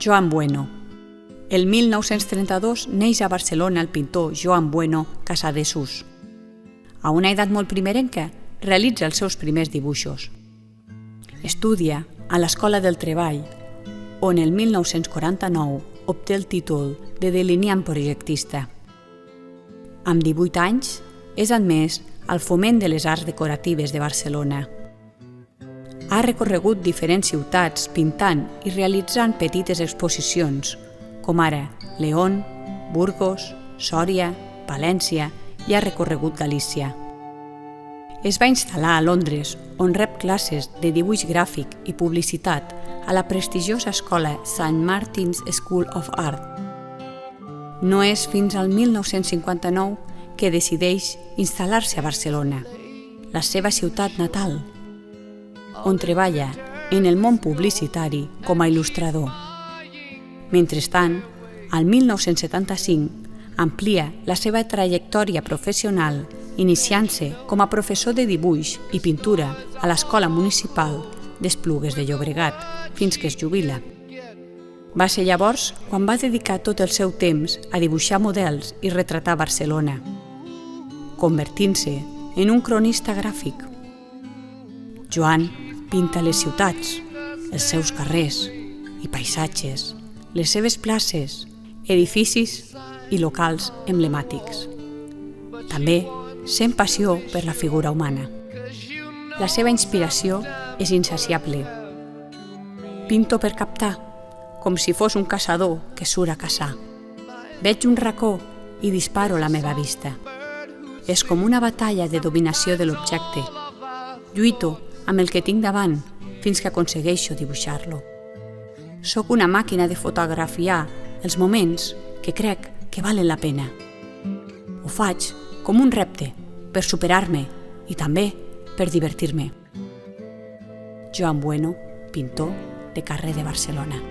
Joan Bueno. El 1932 neix a Barcelona el pintor Joan Bueno Casadesús. A una edat molt primerenca, realitza els seus primers dibuixos. Estudia a l'Escola del Treball, on el 1949 obté el títol de delineant projectista. Amb 18 anys, és admès al Foment de les Arts Decoratives de Barcelona. Ha recorregut diferents ciutats pintant i realitzant petites exposicions, com ara León, Burgos, Sòria, València i ha recorregut Galícia. Es va instal·lar a Londres, on rep classes de dibuix gràfic i publicitat a la prestigiosa escola St. Martin's School of Art. No és fins al 1959 que decideix instal·lar-se a Barcelona, la seva ciutat natal, on treballa en el món publicitari com a il·lustrador. Mentrestant, al 1975 amplia la seva trajectòria professional iniciant-se com a professor de dibuix i pintura a l'Escola Municipal d'Esplugues de Llobregat fins que es jubila. Va ser llavors quan va dedicar tot el seu temps a dibuixar models i retratar Barcelona, convertint-se en un cronista gràfic. Joan pinta les ciutats, els seus carrers i paisatges, les seves places, edificis i locals emblemàtics. També sent passió per la figura humana. La seva inspiració és insaciable. Pinto per captar, com si fos un caçador que surt a caçar. Veig un racó i disparo la meva vista. És com una batalla de dominació de l'objecte. Lluito amb el que tinc davant fins que aconsegueixo dibuixar-lo. Soc una màquina de fotografiar els moments que crec que valen la pena. Ho faig com un repte per superar-me i també per divertir-me. Joan Bueno, pintor de carrer de Barcelona.